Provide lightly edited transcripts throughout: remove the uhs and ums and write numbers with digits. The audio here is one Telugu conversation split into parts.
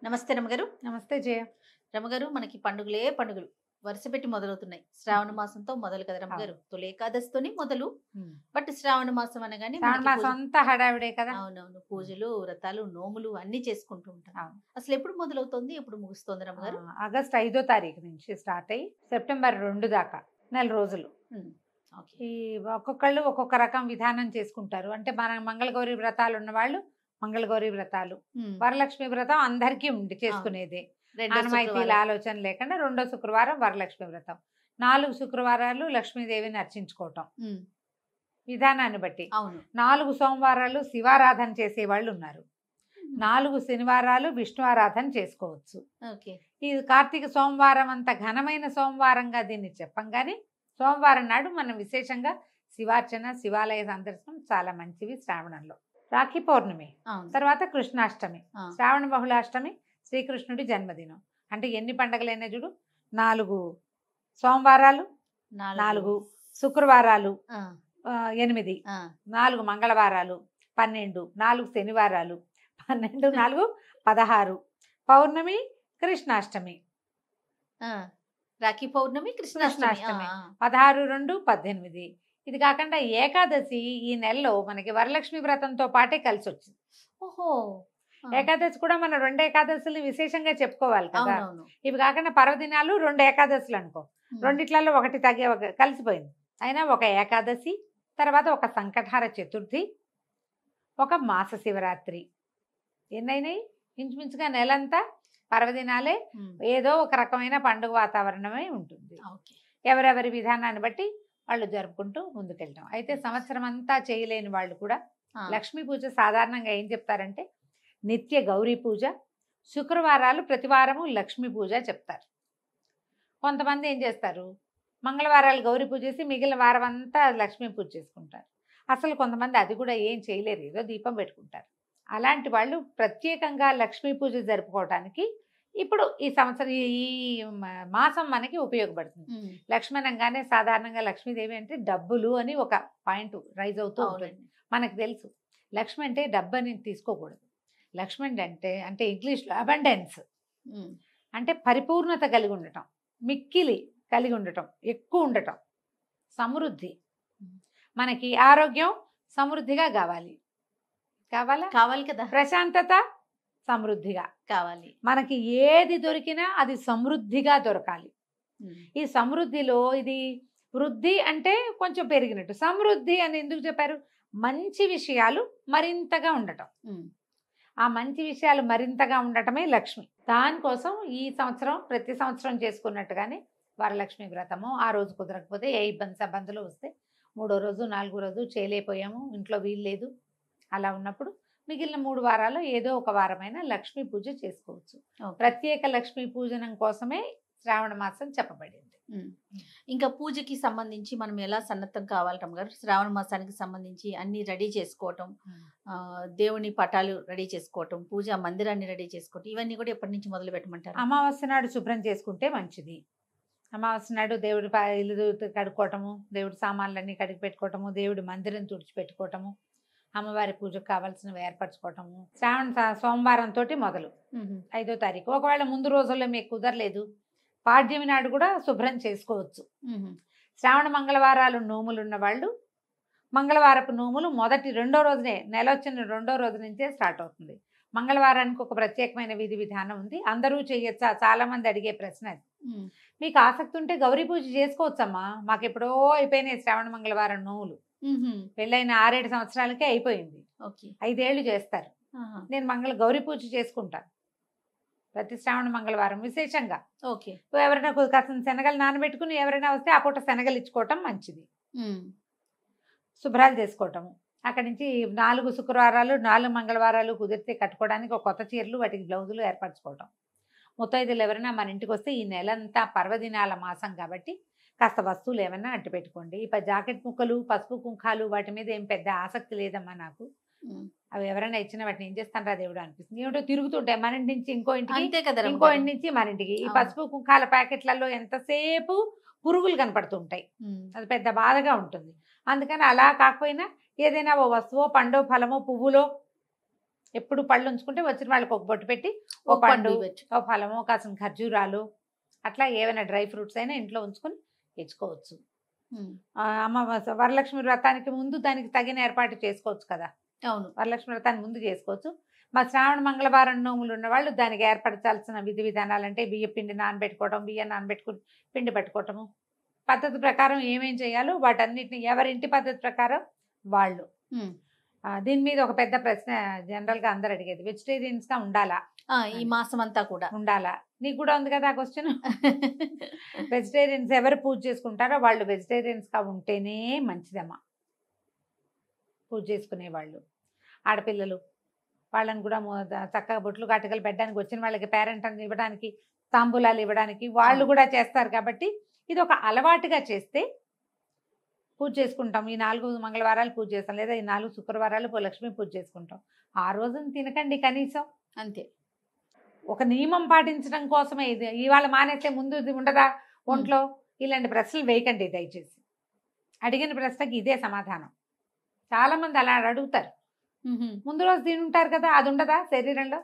నమస్తే రమగారు. నమస్తే జయ. రమగారు, మనకి పండుగలే పండుగలు వరుస పెట్టి మొదలవుతున్నాయి. శ్రావణ మాసంతో మొదలు కదా అవును. రమగారు. తొలి ఏకాదశితోని మొదలు. హ్మ్. బట్ శ్రావణ మాసం అనగానే శ్రావణ మనకి మాసం అంతా హడావిడే కదా. అవునవును, పూజలు, వ్రతాలు, నోములు అన్ని చేసుకుంటూ ఉంటాం. అవును. అసలు ఎప్పుడు మొదలవుతుంది, ఎప్పుడు ముగుస్తుంది రమగారు? ఆగస్ట్ 5వ తారీఖు నుంచి స్టార్ట్ అయ్యి సెప్టెంబర్ 2 దాకా నెల రోజులు. ఉమ్, ఓకే. ఈ ఒక్కొక్కళ్ళు ఒక్కొక్క రకం విధానం చేసుకుంటారు. అంటే మన మంగళగౌరి వ్రతాలు ఉన్న వాళ్ళు మంగళగౌరి వ్రతాలు, ఉమ్, వరలక్ష్మి వ్రతం అందరికీ ఉంది చేసుకునేదే. రెండో ఆనవాయితీల శుక్రవారం. ఆలోచన లేకుండా రెండో శుక్రవారం వరలక్ష్మి వ్రతం, 4 శుక్రవారాలు లక్ష్మీదేవిని అర్చించుకోవటం ఉమ్, విధానాన్ని బట్టి. అవును. 4 సోమవారాలు శివారాధన చేసేవాళ్ళు ఉన్నారు. 4 శనివారాలు విష్ణు ఆరాధన చేసుకోవచ్చు. ఓకే. ఈ కార్తీక సోమవారం అంత ఘనమైన సోమవారంగా దీన్ని చెప్పంగానే సోమవారం నాడు మనం విశేషంగా శివార్చన, శివాలయ సందర్శనం చాలా మంచివి. శ్రావణంలో రాఖీ పౌర్ణమి, అవును. తర్వాత కృష్ణాష్టమి, ఆ, శ్రావణ బహుళాష్టమి శ్రీకృష్ణుడి జన్మదినం. అంటే ఎన్ని పండగలైనా చూడు, 4 సోమవారాలు, 4 శుక్రవారాలు, ఆ, 8, ఆ, 4 మంగళవారాలు, 12, 4 శనివారాలు, 12, 4, 16, పౌర్ణమి, కృష్ణాష్టమి, ఆ. రాఖీ పౌర్ణమి, కృష్ణాష్టమి. కృష్ణాష్టమి, ఆ, 16, 2, 18. ఇది కాకుండా ఏకాదశి ఈ నెలలో మనకి వరలక్ష్మి వ్రతంతో పాటే కలిసి వచ్చింది. ఓహో. ఆ, ఏకాదశి కూడా మనం 2 ఏకాదశులు విశేషంగా చెప్పుకోవాలి కదా. అవునవును. ఇవి కాకుండా పర్వదినాలు 2 ఏకాదశులు అనుకో, ఉమ్, రెండిట్లలో ఒకటి కలిసిపోయింది. అయినా ఒక ఏకాదశి, తర్వాత ఒక సంకటహార చతుర్థి, ఒక మాస శివరాత్రి, ఎన్నైనాయి ఇంచుమించుగా నెలంతా పర్వదినాలే. ఉమ్, ఏదో ఒక రకమైన పండుగ వాతావరణమే ఉంటుంది. ఓకే. ఎవరెవరి విధానాన్ని బట్టి వాళ్ళు జరుపుకుంటూ ముందుకెళ్ళటం. అయితే సంవత్సరం అంతా చేయలేని వాళ్ళు కూడా ఆ, లక్ష్మీ పూజ సాధారణంగా ఏం చెప్తారంటే నిత్య గౌరీ పూజ, శుక్రవారాలు ప్రతివారము లక్ష్మీ పూజ చెప్తారు. కొంతమంది ఏం చేస్తారు, మంగళవారాలు గౌరీ పూజ చేసి మిగిలిన వారం అంతా లక్ష్మీ పూజ చేసుకుంటారు. అసలు కొంతమంది అది కూడా ఏం చేయలేరు, ఏదో దీపం పెట్టుకుంటారు. అలాంటి వాళ్ళు ప్రత్యేకంగా లక్ష్మీ పూజ జరుపుకోవటానికి ఇప్పుడు ఈ సంవత్సరం మాసం మనకి ఉపయోగపడుతుంది. ఉమ్, లక్ష్మణంగానే సాధారణంగా లక్ష్మీదేవి అంటే డబ్బులు అని ఒక పాయింట్ రైజ్ అవుతూ ఉంటుంది. అవునండి. మనకు తెలుసు లక్ష్మి అంటే డబ్బు అని తీసుకోకూడదు. లక్ష్మణ్ అంటే అంటే ఇంగ్లీష్లో అబండెన్స్, ఉమ్, అంటే పరిపూర్ణత కలిగి ఉండటం, మిక్కిలి కలిగి ఉండటం, ఎక్కువ ఉండటం, సమృద్ధి. మనకి ఆరోగ్యం సమృద్ధిగా కావాలి, కావాలా? కావాలి కదా. ప్రశాంతత సమృద్ధిగా కావాలి. మనకి ఏది దొరికినా అది సమృద్ధిగా దొరకాలి. ఉమ్, ఈ సమృద్ధిలో ఇది వృద్ధి అంటే కొంచెం పెరిగినట్టు, సమృద్ధి అని ఎందుకు చెప్పారు? మంచి విషయాలు మరింతగా ఉండటం. ఉమ్, ఆ మంచి విషయాలు మరింతగా ఉండటమే లక్ష్మి. దానికోసం ఈ సంవత్సరం ప్రతి సంవత్సరం చేసుకున్నట్టుగానే వరలక్ష్మి వ్రతము, ఆ రోజు కుదరకపోతే ఏ ఇబ్బందులు వస్తే 3వ రోజు 4వ రోజు చేయలేకపోయాము, ఇంట్లో వీలు లేదు, అలా ఉన్నప్పుడు మిగిలిన 3 వారాలు ఏదో ఒక వారమైన లక్ష్మీ పూజ చేసుకోవచ్చు. ఓకే. ప్రత్యేక లక్ష్మీ పూజనం కోసమే శ్రావణ మాసం చెప్పబడింది. ఉమ్. ఇంకా పూజకి సంబంధించి మనం ఎలా సన్నద్ధం కావాలి రమ్మగారు? శ్రావణ మాసానికి సంబంధించి అన్ని రెడీ చేసుకోవటం, దేవుని పటాలు రెడీ చేసుకోవటం, పూజా మందిరాన్ని రెడీ చేసుకోవటం, ఇవన్నీ కూడా ఎప్పటి నుంచి మొదలు పెట్టమంటారు? అమావాస్య నాడు శుభ్రం చేసుకుంటే మంచిది. అమావాస్య నాడు దేవుడి ఇల్లు కడుక్కోవటము, దేవుడి సామాన్లన్నీ కడిగి పెట్టుకోవటము, దేవుడి మందిరం తుడిచిపెట్టుకోవటము, అమ్మవారి పూజకు కావాల్సినవి ఏర్పరచుకోవటము. సోమవారం తోటి మొదలు ఉహు, 5వ తారీఖు. ఒకవేళ ముందు రోజుల్లో మీకు కుదరలేదు, పాడ్యమి నాడు కూడా శుభ్రం చేసుకోవచ్చు. ఉహు, శ్రావణ మంగళవారాలు నోములు ఉన్న వాళ్ళు మంగళవారపు నోములు రెండో రోజునే, నెల వచ్చిన 2వ రోజు నుంచే స్టార్ట్ అవుతుంది. మంగళవారానికి ఒక ప్రత్యేకమైన విధి విధానం ఉంది. అందరూ చేయొచ్చా? చాలా మంది అడిగే ప్రశ్న అది. ఉమ్, మీకు ఆసక్తి ఉంటే గౌరీ పూజ చేసుకోవచ్చమ్మా. మాకు ఎప్పుడో అయిపోయినాయి శ్రావణ మంగళవారం నోములు. ఉహు, పెళ్ళైన 6-7 సంవత్సరాలకే అయిపోయింది. ఓకే. 5 ఏళ్ళు చేస్తారు. ఆహా, నేను గౌరీ పూజ చేసుకుంటాను ప్రతి శ్రావణ మంగళవారం విశేషంగా. ఓకే. ఎవరైనా కాస్త శనగలు నానబెట్టుకుని ఎవరైనా వస్తే ఆ పూట శనగలు ఇచ్చుకోవటం మంచిది. ఉమ్, శుభ్రాలు చేసుకోవటము. అక్కడి నుంచి 4 శుక్రవారాలు 4 మంగళవారాలు కుదిరితే కట్టుకోవడానికి ఒక కొత్త చీరలు, వాటికి బ్లౌజులు ఏర్పరచుకోవటం. ముత్తైదులు ఎవరైనా మన ఇంటికి వస్తే ఈ నెలంతా పర్వదినాల మాసం కాబట్టి కాస్త వస్తువులు ఏమైనా అట్టు పెట్టుకోండి. జాకెట్ ముక్కలు, పసుపు కుంకాలు వాటి మీద ఏం పెద్ద ఆసక్తి లేదమ్మా నాకు. ఉమ్. అవి ఎవరైనా ఇచ్చిన వాటిని ఏం చేస్తానరా దేవుడు అనిపిస్తుంది. ఏమిటో తిరుగుతుంటాయి మన ఇంటి నుంచి ఇంకో ఇంటికి, అంతే కదా ఇంకో రమ్మగారు. ఇంటి నుంచి మన ఇంటికి. ఈ అవును. పసుపు కుంకాల ప్యాకెట్లలో ఎంతసేపు పురుగులు కనపడుతుంటాయి. ఉమ్, అది పెద్ద బాధగా ఉంటుంది. అందుకని అలా కాకపోయినా ఏదైనా ఓ వస్తువో, పండో, ఫలమో, పువ్వులో ఎప్పుడు పళ్ళు ఉంచుకుంటే వచ్చిన వాళ్ళకి ఒక బొట్టు పెట్టి ఓ ఒక పండు పండు ఇవ్వచ్చు. ఓ ఫలము కాసిన ఖర్జూరాలు అట్లా ఏమైనా డ్రై ఫ్రూట్స్ అయినా ఇంట్లో ఉంచుకొని ఇచ్చుకోవచ్చు. ఉమ్, వరలక్ష్మి వ్రతానికి ముందు దానికి తగిన ఏర్పాటు చేసుకోవచ్చు కదా. అవును. వరలక్ష్మి వ్రతాన్ని ముందు చేసుకోవచ్చు. మా శ్రావణ మంగళవారం నోములు ఉన్న వాళ్ళు దానికి ఏర్పరచాల్సిన విధి విధానాలు అంటే బియ్య పిండి నానబెట్టుకోవడం, బియ్యం నానబెట్టుకుని పిండి పెట్టుకోవటము, పద్ధతి ప్రకారం ఏమేం చేయాలో వాటన్నిటిని ఎవరింటి పద్ధతి ప్రకారం వాళ్ళు. ఉమ్. దీని మీద ఒక పెద్ద ప్రశ్న జనరల్గా అందరు అడిగేది, వెజిటేరియన్స్గా ఉండాలా? ఈ మాసం అంతా కూడా ఉండాలా? నీకు కూడా ఉంది కదా ఆ క్వశ్చన్. వెజిటేరియన్స్ ఎవరు పూజ చేసుకుంటారో వాళ్ళు వెజిటేరియన్స్గా ఉంటేనే మంచిదమ్మా. పూజ చేసుకునే వాళ్ళు ఆడపిల్లలు వాళ్ళని కూడా చక్కగా బొట్లు కాటుకలు పెట్టడానికి, వచ్చిన వాళ్ళకి పేరెంట్ అని ఇవ్వడానికి, తాంబూలాలు ఇవ్వడానికి వాళ్ళు కూడా చేస్తారు. కాబట్టి ఇది ఒక అలవాటుగా చేస్తే పూజ చేసుకుంటాం. ఈ 4 మంగళవారాలు పూజ చేస్తాం, లేదా ఈ 4 శుక్రవారాలు లక్ష్మీ పూజ చేసుకుంటాం. ఆ రోజున తినకండి కనీసం. అంతే. ఒక నియమం పాటించడం కోసమే ఇది. ఇవాళ మానేస్తే ముందు ఇది ఉండదా ఒంట్లో? ఇలాంటి ప్రశ్నలు వేయకండి దయచేసి. అడిగిన ప్రశ్నకి ఇదే సమాధానం. చాలా మంది అలా అడుగుతారు. ముందు రోజు తింటారు కదా, అది ఉండదా శరీరంలో?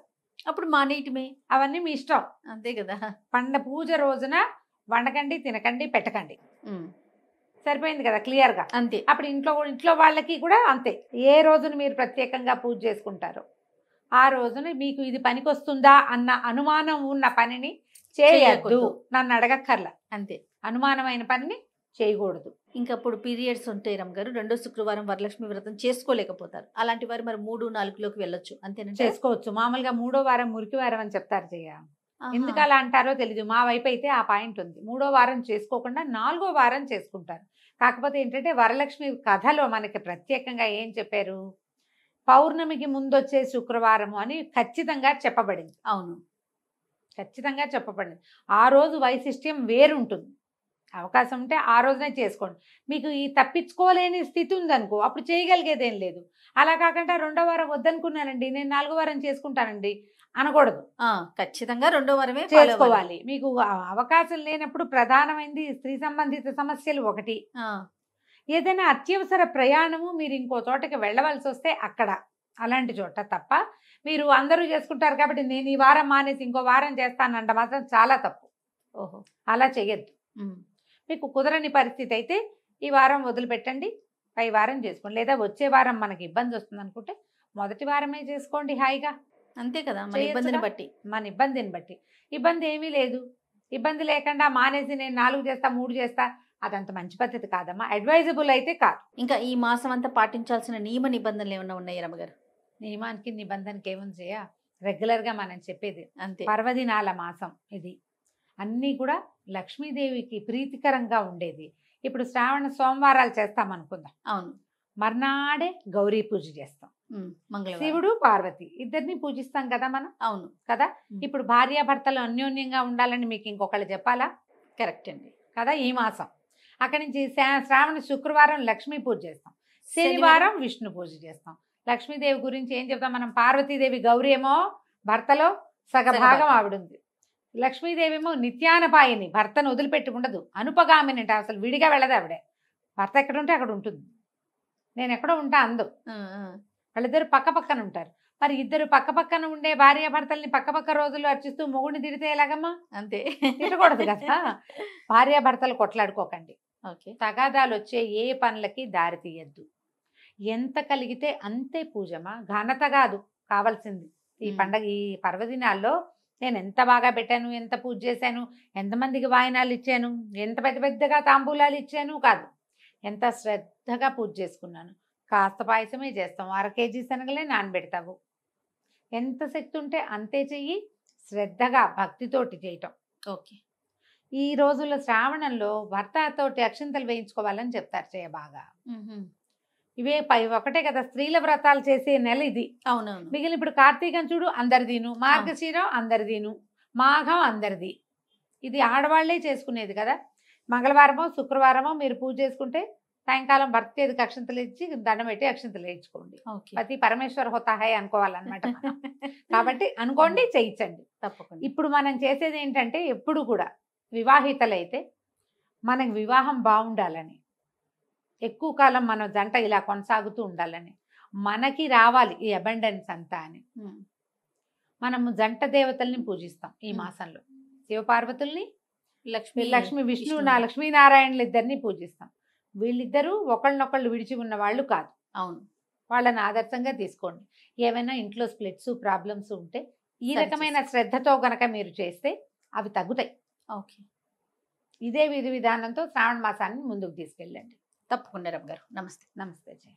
అప్పుడు మానేయటమే. అవన్నీ మీ ఇష్టం. అంతే కదా. పూజ రోజున వండకండి, తినకండి, పెట్టకండి. సరిపోయింది కదా క్లియర్గా. అంతే. అప్పుడు ఇంట్లో వాళ్ళకి కూడా అంతే. ఏ రోజున మీరు ప్రత్యేకంగా పూజ చేసుకుంటారో ఆ రోజున మీకు ఇది పనికొస్తుందా అన్న అనుమానం ఉన్న పనిని చేయొద్దు. నన్ను అడగక్కర్లా. అంతే. అనుమానమైన పనిని చేయకూడదు. ఇంకప్పుడు పీరియడ్స్ ఉంటాయి రమ్మగారు, 2వ శుక్రవారం వరలక్ష్మి వ్రతం చేసుకోలేకపోతారు. అలాంటి వారు మరి 3, 4లోకి వెళ్ళొచ్చు అంతేనా? చేసుకోవచ్చు. మామూలుగా 3వ వారం మురికి వారం అని చెప్తారు చెయ్య. ఎందుకు అలా అంటారో తెలీదు. మా వైపు అయితే ఆ పాయింట్ ఉంది. 3వ వారం చేసుకోకుండా 4వ వారం చేసుకుంటారు. కాకపోతే ఏంటంటే వరలక్ష్మి కథలో మనకి ప్రత్యేకంగా ఏం చెప్పారు? పౌర్ణమికి ముందు వచ్చే శుక్రవారము అని ఖచ్చితంగా చెప్పబడింది. అవును, ఖచ్చితంగా చెప్పబడింది. ఆ రోజు వైశిష్ట్యం వేరుంటుంది. అవకాశం ఉంటే ఆ రోజునే చేసుకోండి. మీకు ఈ తప్పించుకోలేని స్థితి ఉందనుకో, అప్పుడు చేయగలిగేదేం లేదు. అలా కాకుండా 2వ వారం వద్దనుకున్నానండి, నేను 4వ వారం చేసుకుంటానండి అనకూడదు. ఖచ్చితంగా 2వ వారమే చేసుకోవాలి. మీకు అవకాశం లేనప్పుడు ప్రధానమైనది స్త్రీ సంబంధిత సమస్యలు ఒకటి. ఏదైనా అత్యవసర ప్రయాణము మీరు ఇంకో చోటకి వెళ్ళవలసి వస్తే అక్కడ అలాంటి చోట తప్ప, మీరు అందరూ చేసుకుంటారు కాబట్టి నేను ఈ వారం మానేసి ఇంకో వారం చేస్తానంట మాత్రం చాలా తప్పు. ఓహో, అలా చెయ్యొద్దు. మీకు కుదరని పరిస్థితి అయితే ఈ వారం వదిలిపెట్టండి, పై వారం చేసుకోండి. లేదా వచ్చే వారం మనకి ఇబ్బంది వస్తుంది అనుకుంటే మొదటి వారమే చేసుకోండి హాయిగా. అంతే కదా, మన ఇబ్బందిని బట్టి. మన ఇబ్బందిని బట్టి. ఇబ్బంది ఏమీ లేదు. ఇబ్బంది లేకుండా మానేసి నేను 4 చేస్తా 3 చేస్తా, అదంత మంచి పద్ధతి కాదమ్మా. అడ్వైజబుల్ అయితే కాదు. ఇంకా ఈ మాసం అంతా పాటించాల్సిన నియమ నిబంధనలు ఏమన్నా ఉన్నాయి రమ్మగారు? నియమానికి నిబంధనకి ఏముంది చేయ, రెగ్యులర్గా మనం చెప్పేది అంతే. పర్వదినాల మాసం ఇది. అన్నీ కూడా లక్ష్మీదేవికి ప్రీతికరంగా ఉండేది. ఇప్పుడు శ్రావణ సోమవారాలు చేస్తాం అనుకుందాం. అవును. మర్నాడే గౌరీ పూజ చేస్తాం. శివుడు పార్వతి ఇద్దరిని పూజిస్తాం కదా మనం. అవును కదా. ఇప్పుడు భార్యాభర్తలు అన్యోన్యంగా ఉండాలని మీకు ఇంకొకళ్ళు చెప్పాలా? కరెక్ట్ అండి కదా. ఈ మాసం అక్కడి నుంచి శ్రావణ శుక్రవారం లక్ష్మీ పూజ చేస్తాం, శనివారం విష్ణు పూజ చేస్తాం. లక్ష్మీదేవి గురించి ఏం చెప్తాం మనం? పార్వతీదేవి గౌరీ ఏమో భర్తలో సగభాగం ఆవిడుంది. లక్ష్మీదేవి ఏమో నిత్యానపాయిని, భర్తను వదిలిపెట్టి ఉండదు. అనుపగామిని అంటే అసలు విడిగా వెళ్ళదు ఆవిడే. భర్త ఎక్కడ ఉంటే అక్కడ ఉంటుంది, నేను ఎక్కడో ఉంటా అందు. వాళ్ళిద్దరు పక్క పక్కన ఉంటారు. మరి ఇద్దరు పక్క పక్కన ఉండే భార్యాభర్తల్ని పక్క రోజులు అర్చిస్తూ మొగుడిని తిడితే ఎలాగమ్మా? అంతే, తిట్టకూడదు కదా. భార్యాభర్తలు కొట్లాడుకోకండి. ఓకే. తగాదాలు వచ్చే ఏ పనులకి దారి తీయద్దు. ఎంత కలిగితే అంతే పూజమా, ఘనత కాదు కావాల్సింది. ఈ పండగ ఈ పర్వదినాల్లో నేను ఎంత బాగా పెట్టాను, ఎంత పూజ చేశాను, ఎంతమందికి వాయినాలు ఇచ్చాను, ఎంత పెద్ద పెద్దగా తాంబూలాలు ఇచ్చాను కాదు, ఎంత శ్రద్ధగా పూజ చేసుకున్నాను. కాస్త పాయసమే చేస్తాం, 1/2 కేజీ శనగలే నానబెడతావు. ఎంత శక్తి ఉంటే అంతే చెయ్యి, శ్రద్ధగా భక్తితోటి చేయటం. ఓకే. ఈ రోజుల్లో శ్రావణంలో భర్తతోటి అక్షింతలు వేయించుకోవాలని చెప్తారు చేయ బాగా. ఇవే ఒకటే కదా స్త్రీల వ్రతాలు చేసే నెల ఇది. అవునవును. మిగిలిన ఇప్పుడు కార్తీకం చూడు అందరిదీను, మార్గశీరం అందరిదీను, మాఘం అందరిది. ఇది ఆడవాళ్లే చేసుకునేది కదా. మంగళవారమో శుక్రవారమో మీరు పూజ చేసుకుంటే సాయంకాలం భర్త చేతికి అక్షింతలు ఇచ్చి దండం పెట్టి అక్షింతలు వేయించుకోండి. పతి పరమేశ్వర్ హోతాహే అనుకోవాలన్నమాట. కాబట్టి అనుకోండి, చేయించండి తప్పకుండా. ఇప్పుడు మనం చేసేది ఏంటంటే ఎప్పుడు కూడా వివాహితలైతే మనకు వివాహం బాగుండాలని, ఎక్కువ కాలం మన జంట ఇలా కొనసాగుతూ ఉండాలని మనకి రావాలి ఈ అబండెన్స్ అంతా అని. ఉమ్, మనము జంట దేవతల్ని పూజిస్తాం ఈ మ్. మాసంలో. శివపార్వతుల్ని, లక్ష్మి లక్ష్మి విష్ణు లక్ష్మీనారాయణలు ఇద్దరిని పూజిస్తాం. వీళ్ళిద్దరూ ఒకళ్ళనొకళ్ళు విడిచి ఉన్న వాళ్ళు కాదు. అవును. వాళ్ళని ఆదర్శంగా తీసుకోండి. ఏమైనా ఇంట్లో స్ప్లిట్స్ ప్రాబ్లమ్స్ ఉంటే ఈ సరి రకమైన శ్రద్ధతో గనక మీరు చేస్తే అవి తగ్గుతాయి. ఓకే, ఇదే విధి విధానంతో శ్రావణ మాసాన్ని ముందుకు తీసుకెళ్ళండి. తప్పకుండా రమ్య గారు. నమస్తే. నమస్తే జయ.